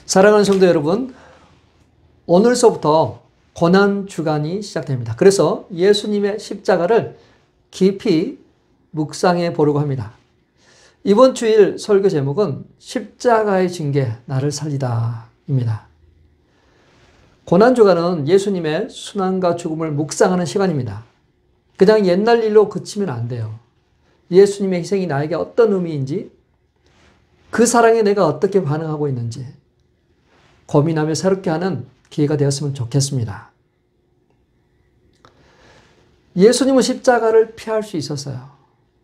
사랑하는 성도 여러분, 오늘서부터 고난주간이 시작됩니다. 그래서 예수님의 십자가를 깊이 묵상해 보려고 합니다. 이번 주일 설교 제목은 십자가의 징계, 나를 살리다 입니다. 고난주간은 예수님의 순환과 죽음을 묵상하는 시간입니다. 그냥 옛날 일로 그치면 안 돼요. 예수님의 희생이 나에게 어떤 의미인지, 그 사랑에 내가 어떻게 반응하고 있는지 고민하며 새롭게 하는 기회가 되었으면 좋겠습니다. 예수님은 십자가를 피할 수 있었어요.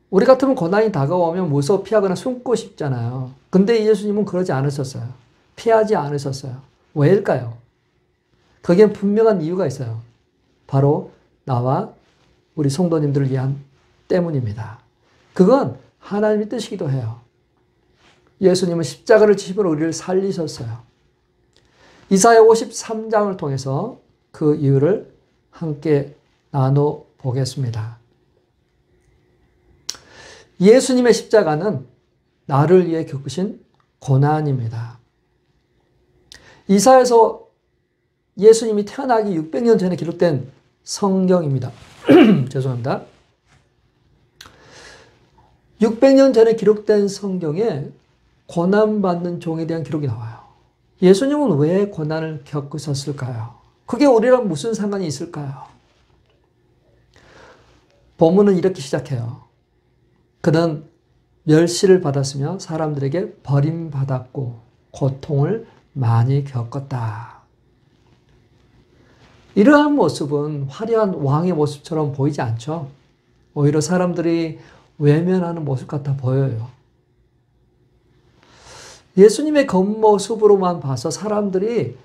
우리 같으면 고난이 다가오면 무서워 피하거나 숨고 싶잖아요. 근데 예수님은 그러지 않으셨어요. 피하지 않으셨어요. 왜일까요? 거기엔 분명한 이유가 있어요. 바로 나와 우리 성도님들을 위한 때문입니다. 그건 하나님의 뜻이기도 해요. 예수님은 십자가를 지심으로 우리를 살리셨어요. 이사야 53장을 통해서 그 이유를 함께 나눠보겠습니다. 예수님의 십자가는 나를 위해 겪으신 고난입니다. 이사야에서 예수님이 태어나기 600년 전에 기록된 성경입니다. 죄송합니다. 600년 전에 기록된 성경에 고난받는 종에 대한 기록이 나와요. 예수님은 왜 고난을 겪으셨을까요? 그게 우리랑 무슨 상관이 있을까요? 본문은 이렇게 시작해요. 그는 멸시를 받았으며 사람들에게 버림받았고 고통을 많이 겪었다. 이러한 모습은 화려한 왕의 모습처럼 보이지 않죠? 오히려 사람들이 외면하는 모습 같아 보여요. 예수님의 겉모습으로만 봐서 사람들이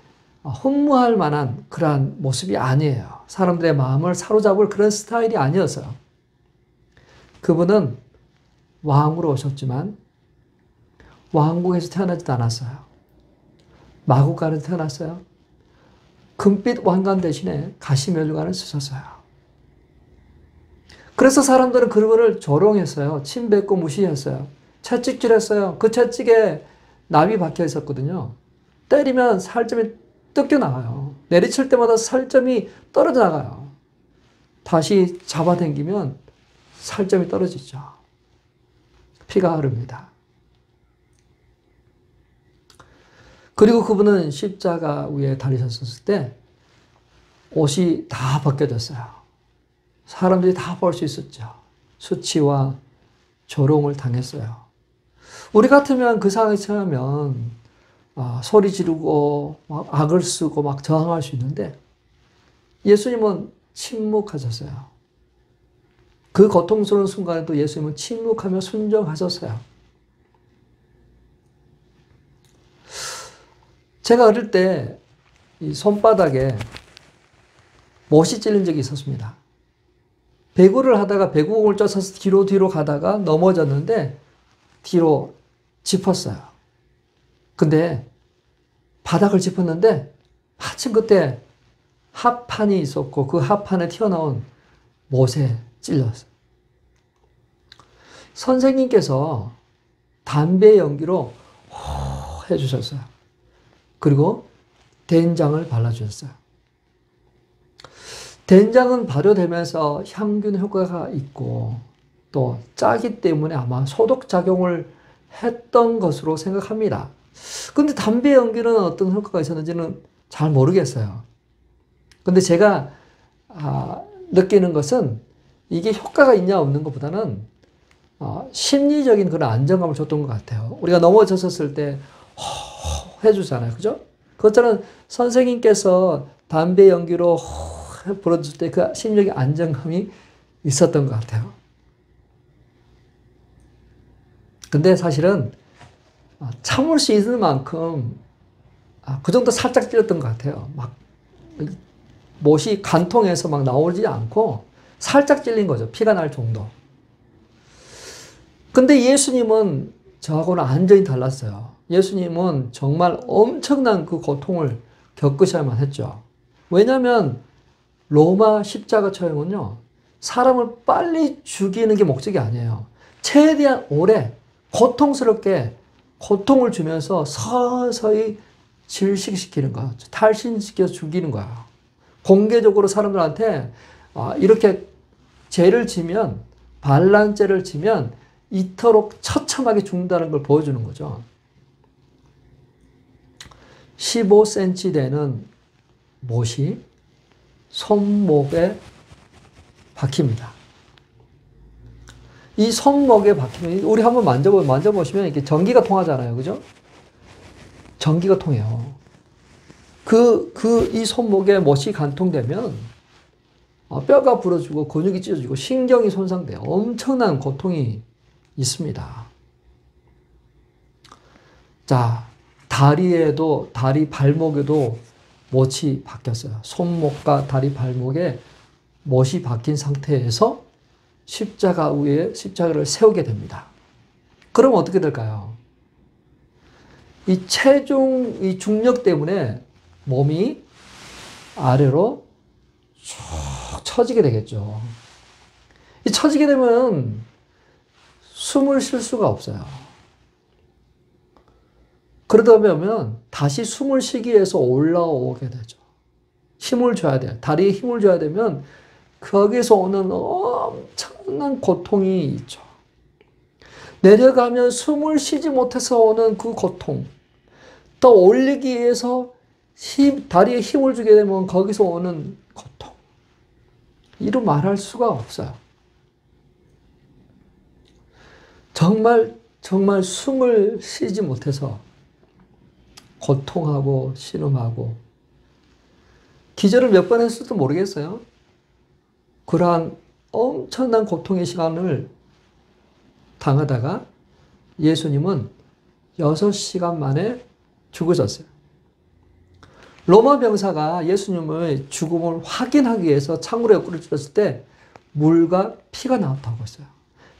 흠모할 만한 그러한 모습이 아니에요. 사람들의 마음을 사로잡을 그런 스타일이 아니었어요. 그분은 왕으로 오셨지만 왕궁에서 태어나지도 않았어요. 마구간에서 태어났어요. 금빛 왕관 대신에 가시면류관을 쓰셨어요. 그래서 사람들은 그분을 조롱했어요. 침뱉고 무시했어요. 채찍질했어요. 그 채찍에 나비 박혀 있었거든요. 때리면 살점이 뜯겨 나가요. 내리칠 때마다 살점이 떨어져 나가요. 다시 잡아당기면 살점이 떨어지죠. 피가 흐릅니다. 그리고 그분은 십자가 위에 달리셨을 때 옷이 다 벗겨졌어요. 사람들이 다 볼 수 있었죠. 수치와 조롱을 당했어요. 우리 같으면 그 상황에 처하면 소리 지르고 막 악을 쓰고 막 저항할 수 있는데 예수님은 침묵하셨어요. 그 고통스러운 순간에도 예수님은 침묵하며 순종하셨어요. 제가 어릴 때 이 손바닥에 못이 찔린 적이 있었습니다. 배구를 하다가 배구공을 쪄서 뒤로 가다가 넘어졌는데 뒤로 짚었어요. 근데 바닥을 짚었는데 마침 그때 합판이 있었고 그 합판에 튀어나온 못에 찔렸어요. 선생님께서 담배 연기로 해주셨어요. 그리고 된장을 발라주셨어요. 된장은 발효되면서 향균 효과가 있고 또 짜기 때문에 아마 소독작용을 했던 것으로 생각합니다. 근데 담배 연기는 어떤 효과가 있었는지는 잘 모르겠어요. 근데 제가 느끼는 것은 이게 효과가 있냐 없는 것보다는 심리적인 그런 안정감을 줬던 것 같아요. 우리가 넘어졌었을 때 해주잖아요. 그죠? 그것처럼 선생님께서 담배 연기로 불어줄 때 그 심리적인 안정감이 있었던 것 같아요. 근데 사실은 참을 수 있는 만큼 그 정도 살짝 찔렸던 것 같아요. 막 못이 간통해서 막 나오지 않고 살짝 찔린 거죠. 피가 날 정도. 근데 예수님은 저하고는 완전히 달랐어요. 예수님은 정말 엄청난 그 고통을 겪으셔야만 했죠. 왜냐하면 로마 십자가 처형은요, 사람을 빨리 죽이는 게 목적이 아니에요. 최대한 오래 고통스럽게 고통을 주면서 서서히 질식시키는 거야. 탈신시켜 죽이는 거야. 공개적으로 사람들한테 이렇게 죄를 지면, 반란죄를 지면 이토록 처참하게 죽는다는 걸 보여주는 거죠. 15cm 되는 못이 손목에 박힙니다. 이 손목에 박히면, 우리 한번 만져보시면 이렇게 전기가 통하잖아요. 그죠? 전기가 통해요. 이 손목에 못이 관통되면 뼈가 부러지고 근육이 찢어지고 신경이 손상돼요. 엄청난 고통이 있습니다. 자, 다리 발목에도 못이 박혔어요. 손목과 다리 발목에 못이 박힌 상태에서 십자가 위에 십자가를 세우게 됩니다. 그럼 어떻게 될까요? 이 중력 때문에 몸이 아래로 쭉 처지게 되겠죠. 이 처지게 되면 숨을 쉴 수가 없어요. 그러다 보면 다시 숨을 쉬기 위해서 올라오게 되죠. 힘을 줘야 돼요. 다리에 힘을 줘야 되면 거기서 오는 엄청난 고통이 있죠. 내려가면 숨을 쉬지 못해서 오는 그 고통, 또 올리기 위해서 다리에 힘을 주게 되면 거기서 오는 고통, 이루 말할 수가 없어요. 정말 숨을 쉬지 못해서 고통하고 신음하고 기절을 몇 번 했을지도 모르겠어요. 그러한 엄청난 고통의 시간을 당하다가 예수님은 6시간 만에 죽으셨어요. 로마 병사가 예수님의 죽음을 확인하기 위해서 창으로 옆구리를 찔렀을 때 물과 피가 나왔다고 했어요.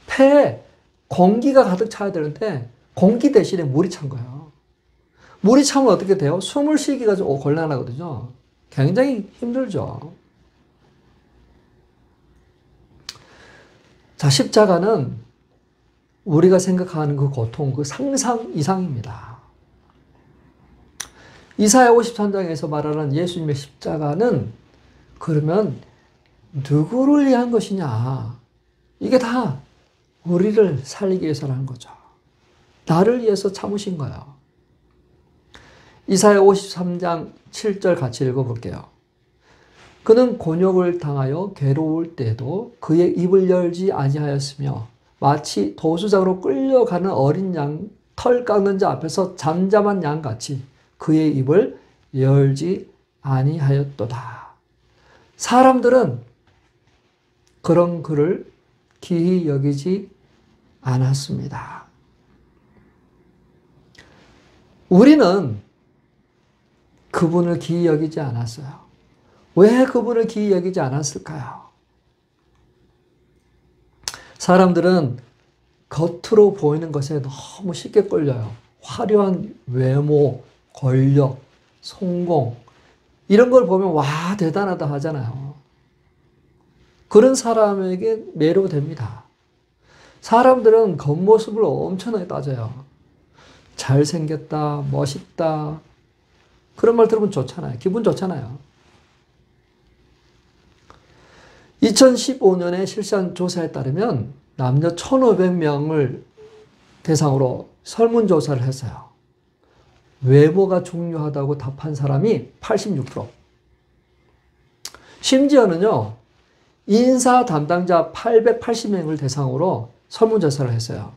폐에 공기가 가득 차야 되는데 공기 대신에 물이 찬 거예요. 물이 차면 어떻게 돼요? 숨을 쉬기가 좀 곤란하거든요. 굉장히 힘들죠. 자, 십자가는 우리가 생각하는 그 고통, 그 상상 이상입니다. 이사야 53장에서 말하는 예수님의 십자가는 그러면 누구를 위한 것이냐? 이게 다 우리를 살리기 위해서라는 거죠. 나를 위해서 참으신 거예요. 이사야 53장 7절 같이 읽어볼게요. 그는 곤욕을 당하여 괴로울 때도 그의 입을 열지 아니하였으며 마치 도수장으로 끌려가는 어린 양, 털 깎는 자 앞에서 잠잠한 양같이 그의 입을 열지 아니하였도다. 사람들은 그런 그를 기히 여기지 않았습니다. 우리는 그분을 기히 여기지 않았어요. 왜 그분을 기히 여기지 않았을까요? 사람들은 겉으로 보이는 것에 너무 쉽게 끌려요. 화려한 외모, 권력, 성공, 이런 걸 보면 와, 대단하다 하잖아요. 그런 사람에게 매료됩니다. 사람들은 겉모습을 엄청나게 따져요. 잘생겼다, 멋있다, 그런 말 들으면 좋잖아요. 기분 좋잖아요. 2015년에 실시한 조사에 따르면 남녀 1,500명을 대상으로 설문조사를 했어요. 외모가 중요하다고 답한 사람이 86%. 심지어는요, 인사 담당자 880명을 대상으로 설문조사를 했어요.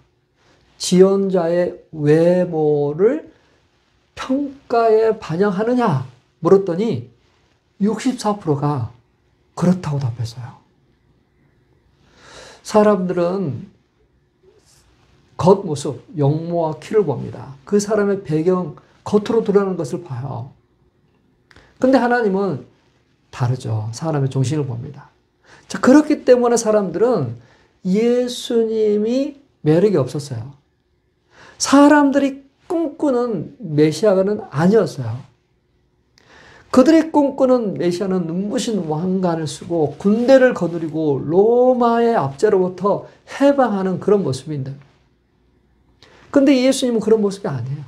지원자의 외모를 평가에 반영하느냐 물었더니 64%가 그렇다고 답했어요. 사람들은 겉모습, 용모와 키를 봅니다. 그 사람의 배경, 겉으로 드러나는 것을 봐요. 근데 하나님은 다르죠. 사람의 정신을 봅니다. 자, 그렇기 때문에 사람들은 예수님이 매력이 없었어요. 사람들이 꿈꾸는 메시아는 아니었어요. 그들이 꿈꾸는 메시아는 눈부신 왕관을 쓰고 군대를 거느리고 로마의 압제로부터 해방하는 그런 모습인데, 근데 예수님은 그런 모습이 아니에요.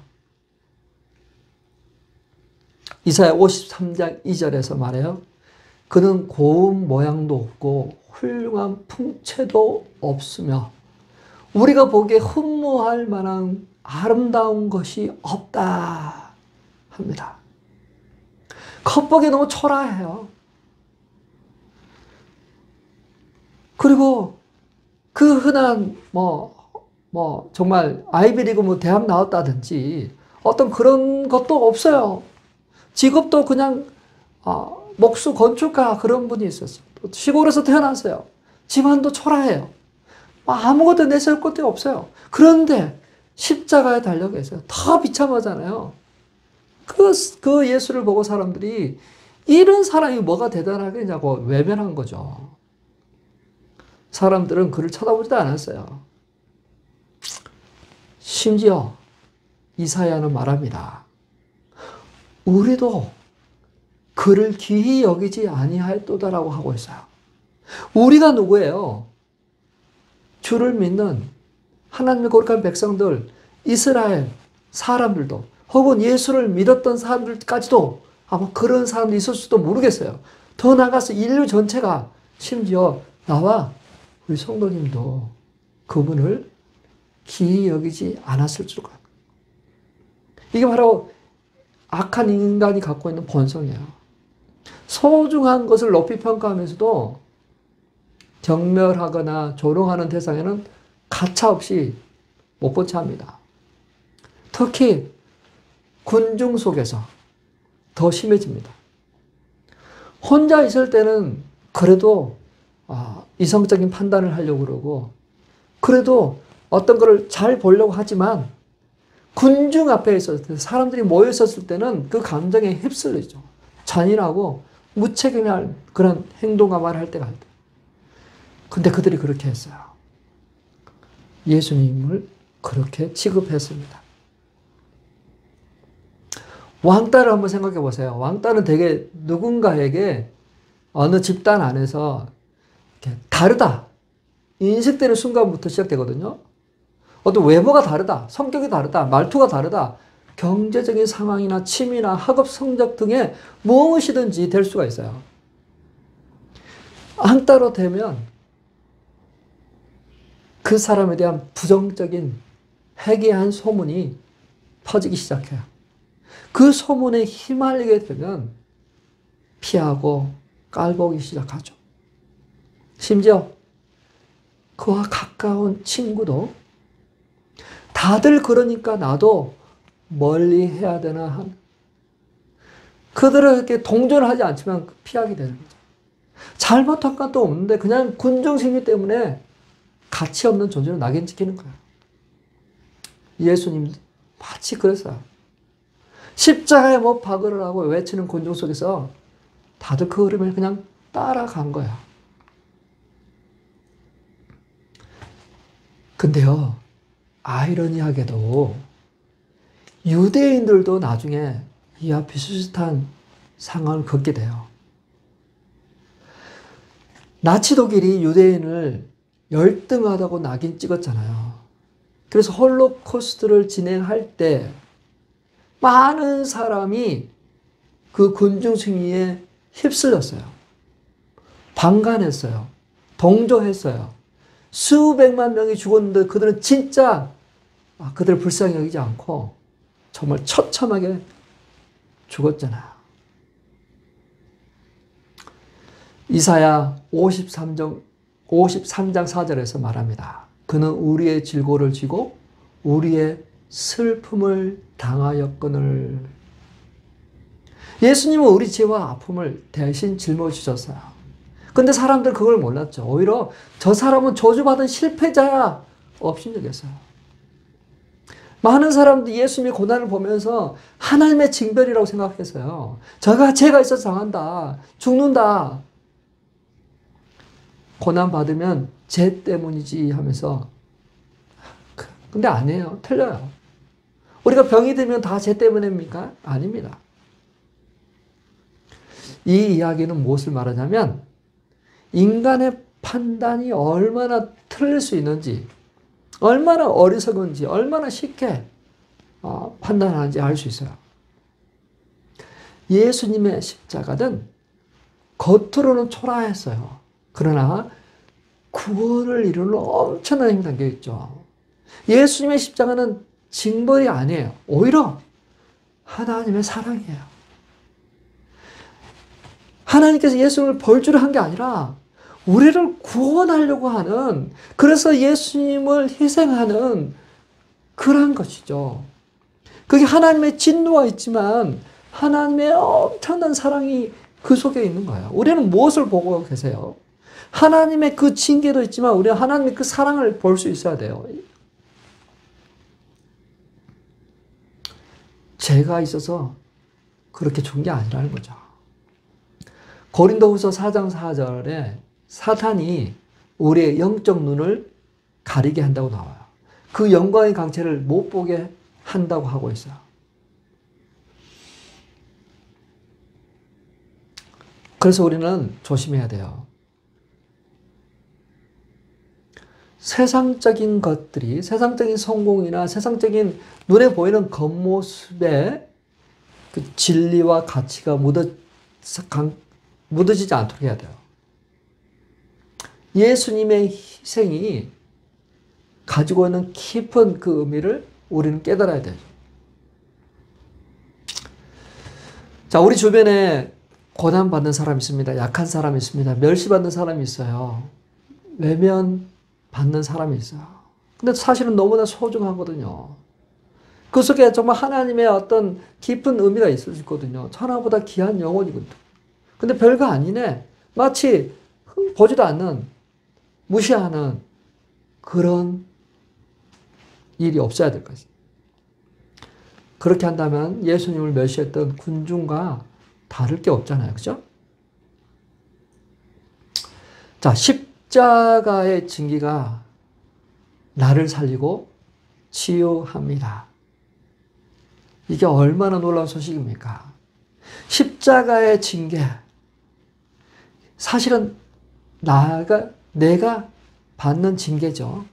이사야 53장 2절에서 말해요. 그는 고운 모양도 없고 훌륭한 풍채도 없으며 우리가 보기에 흠모할 만한 아름다운 것이 없다 합니다. 겉보기에 너무 초라해요. 그리고 그 흔한 정말 아이비리그 대학 나왔다든지 어떤 그런 것도 없어요. 직업도 그냥 목수 건축가 그런 분이 있었어요. 시골에서 태어났어요. 집안도 초라해요. 아무것도 내세울 것도 없어요. 그런데 십자가에 달려 계세요. 더 비참하잖아요. 그 예수를 보고 사람들이 이런 사람이 뭐가 대단하겠냐고 외면한 거죠. 사람들은 그를 쳐다보지도 않았어요. 심지어 이사야는 말합니다. 우리도 그를 귀히 여기지 아니하였도다라고 하고 있어요. 우리가 누구예요? 주를 믿는 하나님의 거룩한 백성들, 이스라엘 사람들도 혹은 예수를 믿었던 사람들까지도 아마 그런 사람들이 있을 수도 모르겠어요. 더 나아가서 인류 전체가 심지어 나와 우리 성도님도 그분을 기이 여기지 않았을 줄 알아요. 이게 바로 악한 인간이 갖고 있는 본성이에요. 소중한 것을 높이 평가하면서도 경멸하거나 조롱하는 대상에는 가차없이 못 본 채 합니다. 특히 군중 속에서 더 심해집니다. 혼자 있을 때는 그래도 이성적인 판단을 하려고 그러고 그래도 어떤 거를 잘 보려고 하지만 군중 앞에 있었을 때 사람들이 모여 있었을 때는 그 감정에 휩쓸리죠. 잔인하고 무책임한 그런 행동과 말을 할 때가 있다. 근데 그들이 그렇게 했어요. 예수님을 그렇게 취급했습니다. 왕따를 한번 생각해 보세요. 왕따는 되게 누군가에게 어느 집단 안에서 다르다. 인식되는 순간부터 시작되거든요. 어떤 외모가 다르다. 성격이 다르다. 말투가 다르다. 경제적인 상황이나 취미나 학업 성적 등에 무엇이든지 될 수가 있어요. 왕따로 되면 그 사람에 대한 부정적인 회개한 소문이 퍼지기 시작해요. 그 소문에 휘말리게 되면 피하고 깔보기 시작하죠. 심지어 그와 가까운 친구도 다들 그러니까 나도 멀리 해야 되나 하는 그들에게 동조를 하지 않지만 피하게 되는 거죠. 잘못한 것도 없는데 그냥 군중심리 때문에 가치 없는 존재로 낙인 찍히는 거예요. 예수님 마치 그랬어요. 십자가에 못 박으라고 외치는 군중 속에서 다들 그 흐름을 그냥 따라간 거야. 근데요, 아이러니하게도 유대인들도 나중에 이와 비슷한 상황을 겪게 돼요. 나치 독일이 유대인을 열등하다고 낙인 찍었잖아요. 그래서 홀로코스트를 진행할 때 많은 사람이 그 군중 승리에 휩쓸렸어요. 방관했어요. 동조했어요. 수백만 명이 죽었는데 그들은 진짜 그들을 불쌍히 여기지 않고 정말 처참하게 죽었잖아요. 이사야 53장 4절에서 말합니다. 그는 우리의 질고를 지고 우리의 슬픔을 당하였거늘. 예수님은 우리 죄와 아픔을 대신 짊어지셨어요. 근데 사람들 그걸 몰랐죠. 오히려 저 사람은 저주받은 실패자야 업신여겼어요. 많은 사람들이 예수님의 고난을 보면서 하나님의 징벌이라고 생각했어요. 저가 죄가 있어서 당한다. 죽는다. 고난받으면 죄 때문이지 하면서 근데 아니에요. 틀려요. 우리가 병이 들면 다 죄 때문입니까? 아닙니다. 이 이야기는 무엇을 말하냐면 인간의 판단이 얼마나 틀릴 수 있는지 얼마나 어리석은지 얼마나 쉽게 판단하는지 알 수 있어요. 예수님의 십자가는 겉으로는 초라했어요. 그러나 구원을 이루는 엄청난 힘이 담겨 있죠. 예수님의 십자가는 징벌이 아니에요. 오히려 하나님의 사랑이에요. 하나님께서 예수님을 벌주로 한 게 아니라 우리를 구원하려고 하는, 그래서 예수님을 희생하는 그런 것이죠. 그게 하나님의 진노가 있지만 하나님의 엄청난 사랑이 그 속에 있는 거예요. 우리는 무엇을 보고 계세요? 하나님의 그 징계도 있지만 우리는 하나님의 그 사랑을 볼 수 있어야 돼요. 죄가 있어서 그렇게 좋은 게 아니라는 거죠. 고린도후서 4장 4절에 사탄이 우리의 영적 눈을 가리게 한다고 나와요. 그 영광의 강체를 못 보게 한다고 하고 있어요. 그래서 우리는 조심해야 돼요. 세상적인 것들이, 세상적인 성공이나 세상적인 눈에 보이는 겉모습에 그 진리와 가치가 묻어지지 않도록 해야 돼요. 예수님의 희생이 가지고 있는 깊은 그 의미를 우리는 깨달아야 되죠. 자, 우리 주변에 고난받는 사람이 있습니다. 약한 사람이 있습니다. 멸시받는 사람이 있어요. 외면받는 사람이 있어요. 근데 사실은 너무나 소중하거든요. 그 속에 정말 하나님의 어떤 깊은 의미가 있을 수 있거든요. 천하보다 귀한 영혼이거든요. 근데 별거 아니네. 마치 보지도 않는, 무시하는 그런 일이 없어야 될 것이죠. 그렇게 한다면 예수님을 멸시했던 군중과 다를 게 없잖아요. 그죠? 자, 십자가의 징계가 나를 살리고 치유합니다. 이게 얼마나 놀라운 소식입니까? 십자가의 징계. 사실은 내가 받는 징계죠.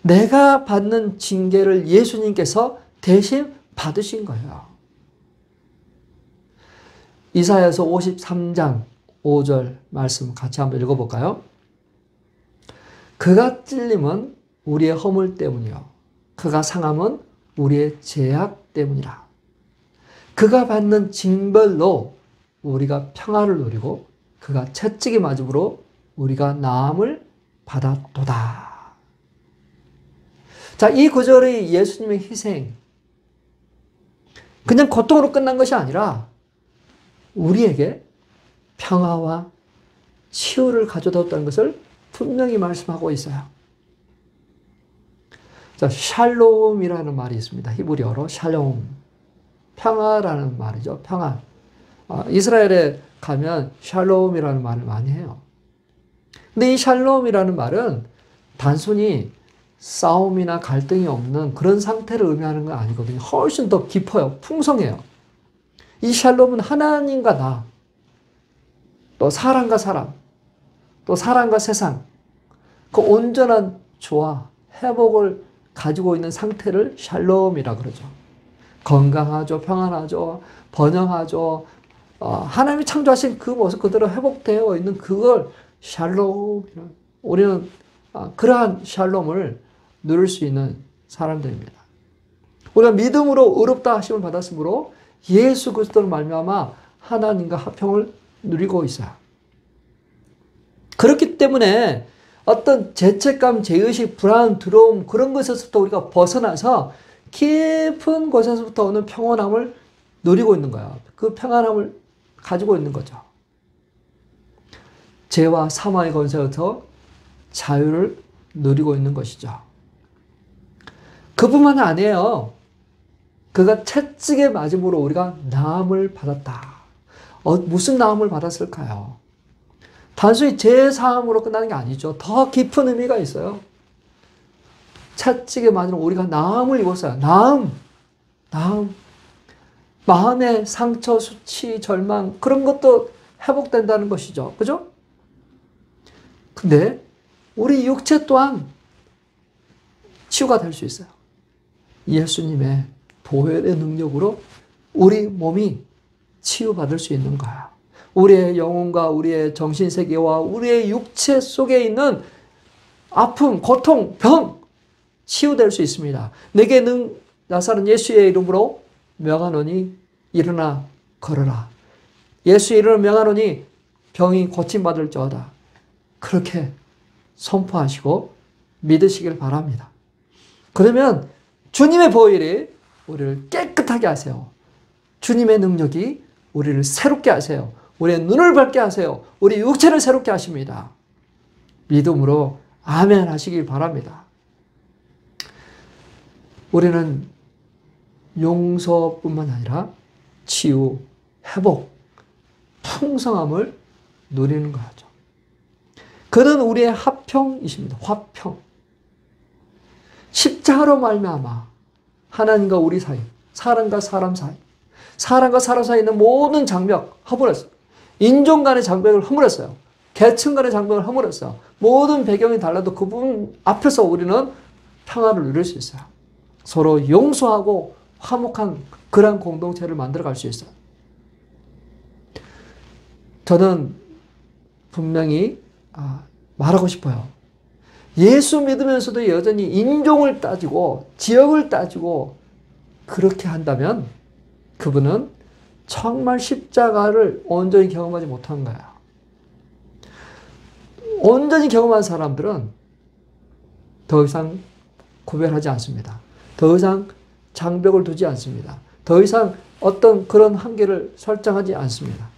내가 받는 징계를 예수님께서 대신 받으신 거예요. 이사야서 53장 5절 말씀 같이 한번 읽어볼까요? 그가 찔림은 우리의 허물 때문이요. 그가 상함은 우리의 죄악 때문이라. 그가 받는 징벌로 우리가 평화를 누리고 그가 채찍에 맞음으로 우리가 나음을 받았도다. 자, 이 구절의 예수님의 희생, 그냥 고통으로 끝난 것이 아니라 우리에게 평화와 치유를 가져다 줬다는 것을 분명히 말씀하고 있어요. 자, 샬롬이라는 말이 있습니다. 히브리어로 샬롬. 평화라는 말이죠. 평화. 이스라엘에 가면 샬롬이라는 말을 많이 해요. 근데 이 샬롬이라는 말은 단순히 싸움이나 갈등이 없는 그런 상태를 의미하는 건 아니거든요. 훨씬 더 깊어요. 풍성해요. 이 샬롬은 하나님과 나, 또 사람과 사람, 또 사람과 세상, 그 온전한 조화, 회복을 가지고 있는 상태를 샬롬이라 그러죠. 건강하죠, 평안하죠, 번영하죠. 하나님이 창조하신 그 모습 그대로 회복되어 있는 그걸 샬롬. 우리는 그러한 샬롬을 누릴 수 있는 사람들입니다. 우리가 믿음으로 의롭다 하심을 받았으므로 예수 그리스도로 말미암아 하나님과 화평을 누리고 있어요. 그렇기 때문에 어떤 죄책감, 죄의식, 불안, 두려움 그런 것에서부터 우리가 벗어나서 깊은 곳에서부터 오는 평온함을 누리고 있는 거예요. 그 평안함을 가지고 있는 거죠. 죄와 사망의 권세로부터 자유를 누리고 있는 것이죠. 그뿐만 아니에요. 그가 채찍에 맞음으로 우리가 나음을 받았다. 무슨 나음을 받았을까요? 단순히 죄 사함으로 끝나는 게 아니죠. 더 깊은 의미가 있어요. 채찍에 맞으면 우리가 나음을 입었어요. 나음. 마음의 상처, 수치, 절망 그런 것도 회복된다는 것이죠. 그죠? 근데 우리 육체 또한 치유가 될 수 있어요. 예수님의 보혈의 능력으로 우리 몸이 치유받을 수 있는 거야. 우리의 영혼과 우리의 정신세계와 우리의 육체 속에 있는 아픔, 고통, 병 치유될 수 있습니다. 내게 나사는 예수의 이름으로 명하노니 일어나 걸어라. 예수의 이름으로 명하노니 병이 고침받을지어다. 그렇게 선포하시고 믿으시길 바랍니다. 그러면 주님의 보혈이 우리를 깨끗하게 하세요. 주님의 능력이 우리를 새롭게 하세요. 우리의 눈을 밝게 하세요. 우리 육체를 새롭게 하십니다. 믿음으로 아멘 하시길 바랍니다. 우리는 용서뿐만 아니라 치유, 회복, 풍성함을 누리는 거죠. 그는 우리의 화평이십니다. 화평. 십자가로 말미암아 하나님과 우리 사이, 사람과 사람 사이, 사람과 사람 사이에 있는 모든 장벽 허물었어요. 인종 간의 장벽을 허물었어요. 계층 간의 장벽을 허물었어요. 모든 배경이 달라도 그분 앞에서 우리는 평화를 누릴 수 있어요. 서로 용서하고 화목한 그런 공동체를 만들어갈 수 있어요. 저는 분명히 말하고 싶어요. 예수 믿으면서도 여전히 인종을 따지고 지역을 따지고 그렇게 한다면 그분은 정말 십자가를 온전히 경험하지 못한 거야. 온전히 경험한 사람들은 더 이상 구별하지 않습니다. 더 이상 장벽을 두지 않습니다. 더 이상 어떤 그런 한계를 설정하지 않습니다.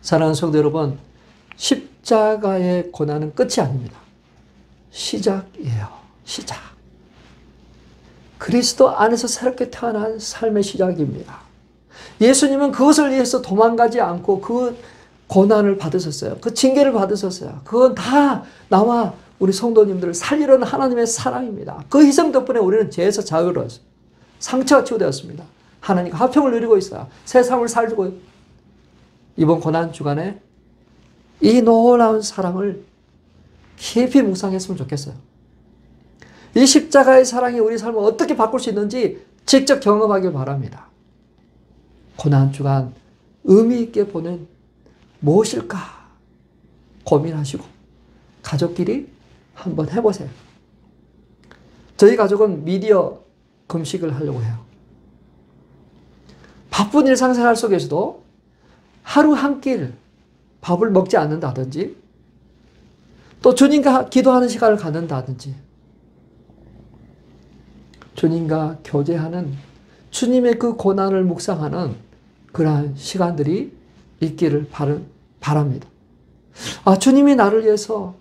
사랑하는 성도 여러분, 십자가의 고난은 끝이 아닙니다. 시작이에요. 시작. 그리스도 안에서 새롭게 태어난 삶의 시작입니다. 예수님은 그것을 위해서 도망가지 않고 그 고난을 받으셨어요. 그 징계를 받으셨어요. 그건 다 나와 우리 성도님들을 살리려는 하나님의 사랑입니다. 그 희생 덕분에 우리는 죄에서 자유로웠어요. 상처가 치유되었습니다. 하나님과 화평을 누리고 있어요. 새 삶을 살고 이번 고난 주간에 이 놀라운 사랑을 깊이 묵상했으면 좋겠어요. 이 십자가의 사랑이 우리 삶을 어떻게 바꿀 수 있는지 직접 경험하길 바랍니다. 고난 주간 의미 있게 보낸 무엇일까 고민하시고 가족끼리 한번 해보세요. 저희 가족은 미디어 금식을 하려고 해요. 바쁜 일상생활 속에서도 하루 한 끼를 밥을 먹지 않는다든지 또 주님과 기도하는 시간을 갖는다든지 주님과 교제하는 주님의 그 고난을 묵상하는 그러한 시간들이 있기를 바랍니다. 주님이 나를 위해서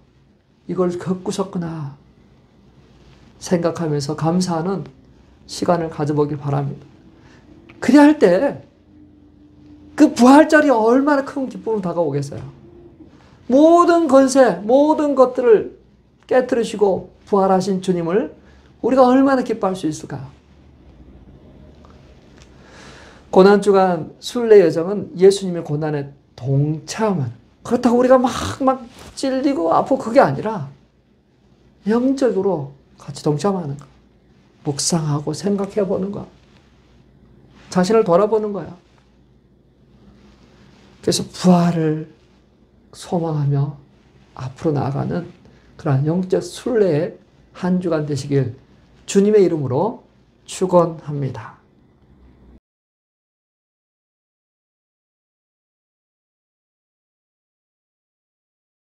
이걸 겪으셨구나 생각하면서 감사하는 시간을 가져보길 바랍니다. 그래야 할 때 그 부활절이 얼마나 큰 기쁨으로 다가오겠어요. 모든 권세, 모든 것들을 깨뜨리시고 부활하신 주님을 우리가 얼마나 기뻐할 수 있을까요? 고난주간 순례 여정은 예수님의 고난에 동참은 그렇다고 우리가 막 찔리고 아프고 그게 아니라 영적으로 같이 동참하는 거. 묵상하고 생각해보는 거. 자신을 돌아보는 거야. 그래서 부활을 소망하며 앞으로 나아가는 그러한 영적 순례의 한 주간 되시길 주님의 이름으로 축원합니다.